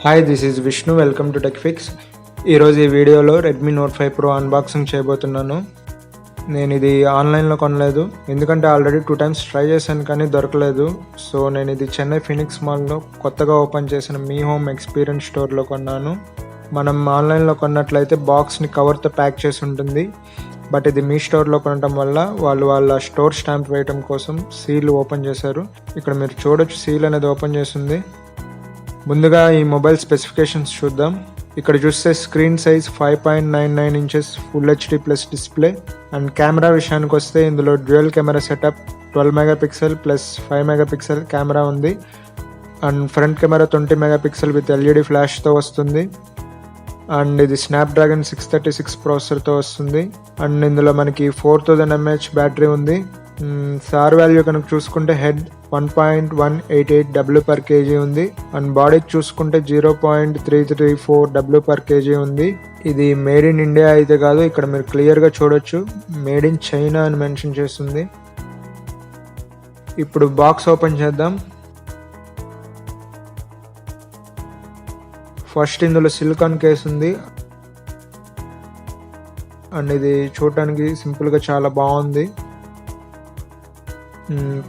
Hi, this is Vishnu. Welcome to tech fix. ఈరోజు ఈ వీడియోలో రెడ్మీ నోట్ 5 ప్రో అన్బాక్సింగ్ చేయబోతున్నాను. నేను ఇది ఆన్లైన్లో కొనలేదు, ఎందుకంటే ఆల్రెడీ 2 times ట్రై చేశాను కానీ దొరకలేదు. సో నేను ఇది చెన్నై ఫినిక్స్ మాల్లో కొత్తగా ఓపెన్ చేసిన మీ హోమ్ ఎక్స్పీరియన్స్ స్టోర్లో కొన్నాను. మనం ఆన్లైన్లో కొన్నట్లయితే బాక్స్ని కవర్తో ప్యాక్ చేసి ఉంటుంది. బట్ ఇది మీ స్టోర్లో కొనడం వల్ల వాళ్ళ స్టోర్ స్టాంప్ వేయడం కోసం సీల్ ఓపెన్ చేశారు. ఇక్కడ మీరు చూడొచ్చు, సీల్ అనేది ఓపెన్ చేసింది. ముందుగా ఈ మొబైల్ స్పెసిఫికేషన్స్ చూద్దాం. ఇక్కడ చూస్తే screen size 5.99 inches full HD plus display. And camera విషయానికి వస్తే ఇందులో dual camera setup 12 MP plus 5 MP camera ఉంది. And front camera 20 MP with LED ఫ్లాష్తో వస్తుంది. అండ్ ఇది స్నాప్డ్రాగన్ 636 ప్రాసెసర్తో వస్తుంది. అండ్ ఇందులో మనకి 4000 mAh బ్యాటరీ ఉంది. సార్ వాల్యూ కనుక చూసుకుంటే హెడ్ 1.188 W/kg ఉంది. అండ్ బాడీకి చూసుకుంటే 0.334 W/kg ఉంది. ఇది మేడ్ ఇన్ ఇండియా అయితే కాదు, ఇక్కడ మీరు క్లియర్గా చూడొచ్చు మేడ్ ఇన్ చైనా అని మెన్షన్ చేస్తుంది. ఇప్పుడు బాక్స్ ఓపెన్ చేద్దాం. ఫస్ట్ ఇందులో సిలికాన్ కేస్ ఉంది. అండ్ ఇది చూడటానికి సింపుల్గా చాలా బాగుంది.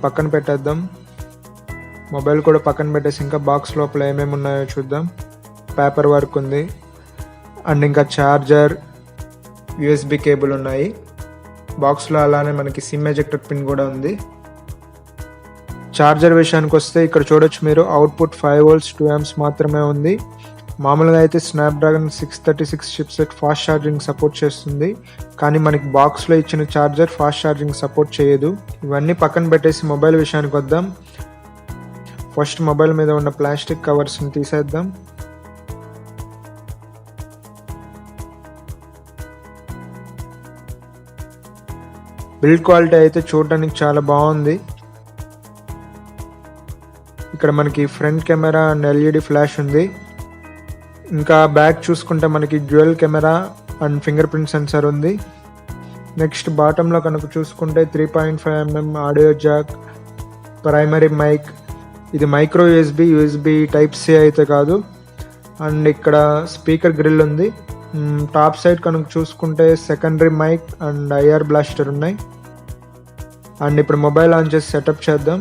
పక్కన పెట్టేద్దాం. మొబైల్ కూడా పక్కన పెట్టేసి ఇంకా బాక్స్ లోపల ఏమేమి ఉన్నాయో చూద్దాం. పేపర్ వర్క్ ఉంది. అండ్ ఇంకా ఛార్జర్, USB కేబుల్ ఉన్నాయి. బాక్స్లో అలానే మనకి సిమ్ ఎజెక్టర్ పిన్ కూడా ఉంది. ఛార్జర్ విషయానికి వస్తే ఇక్కడ చూడొచ్చు మీరు, అవుట్పుట్ 5 volts 2 amps మాత్రమే ఉంది. మామూలుగా అయితే Snapdragon 636 chipset fast charging support చేస్తుంది, కానీ మనకి బాక్స్లో ఇచ్చిన ఛార్జర్ ఫాస్ట్ ఛార్జింగ్ సపోర్ట్ చేయదు. ఇవన్నీ పక్కన పెట్టేసి మొబైల్ విషయానికి వద్దాం. ఫస్ట్ మొబైల్ మీద ఉన్న ప్లాస్టిక్ కవర్స్ని తీసేద్దాం. బిల్డ్ క్వాలిటీ అయితే చూడడానికి చాలా బాగుంది. ఇక్కడ మనకి front camera and LED flash ఉంది. ఇంకా బ్యాక్ చూసుకుంటే మనకి dual camera and fingerprint sensor ఉంది. నెక్స్ట్ బాటంలో కనుక చూసుకుంటే 3.5 mm audio jack, primary mic. ఇది మైక్రో యూఎస్బి టైప్ సి అయితే కాదు. అండ్ ఇక్కడ స్పీకర్ గ్రిల్ ఉంది. టాప్ సైడ్ కనుక చూసుకుంటే secondary mic and IR blaster ఉన్నాయి. అండ్ ఇప్పుడు మొబైల్ ఆన్ చేసి సెటప్ చేద్దాం.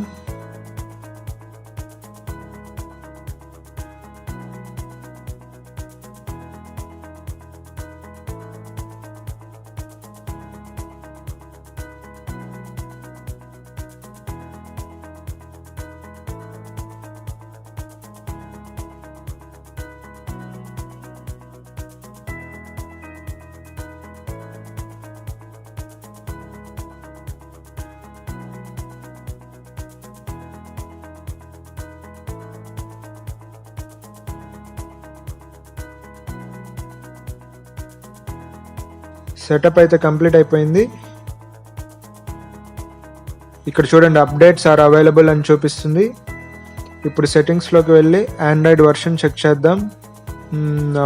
సెటప్ అయితే కంప్లీట్ అయిపోయింది. ఇక్కడ చూడండి, అప్డేట్స్ ఆర్ అవైలబుల్ అని చూపిస్తుంది. ఇప్పుడు సెట్టింగ్స్లోకి వెళ్ళి ఆండ్రాయిడ్ వర్షన్ చెక్ చేద్దాం.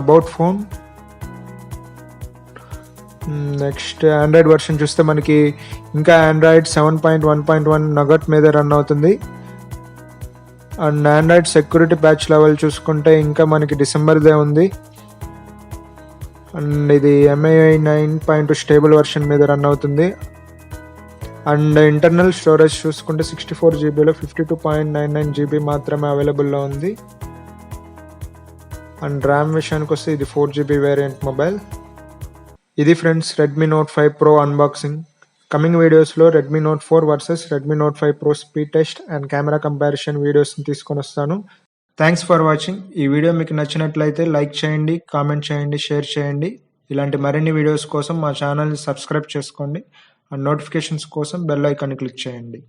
About phone. Next Android version చూస్తే మనకి ఇంకా ఆండ్రాయిడ్ 7.1.1 నగట్ మీద రన్ అవుతుంది. And Android security patch level చూసుకుంటే ఇంకా మనకి డిసెంబర్దే ఉంది. అండ్ ఇది MIUI 9.2 స్టేబుల్ వర్షన్ మీద రన్ అవుతుంది. అండ్ ఇంటర్నల్ స్టోరేజ్ చూసుకుంటే 64 GBలో 52.99 GB మాత్రమే అవైలబుల్లో ఉంది. అండ్ ర్యామ్ విషయానికి వస్తే ఇది 4 GB వేరియంట్ మొబైల్. ఇది friends Redmi Note 5 pro unboxing. Coming వీడియోస్లో Redmi Note 4 versus Redmi Note 5 pro speed test and camera comparison వీడియోస్ని తీసుకొని వస్తాను. Thanks for watching. ఈ వీడియో మీకు నచ్చినట్లయితే లైక్ చేయండి, కామెంట్ చేయండి, షేర్ చేయండి. ఇలాంటి మరిన్ని వీడియోస్ కోసం మా ఛానల్ని సబ్స్క్రైబ్ చేసుకోండి. అండ్ నోటిఫికేషన్స్ కోసం బెల్ ఐకాన్ని క్లిక్ చేయండి.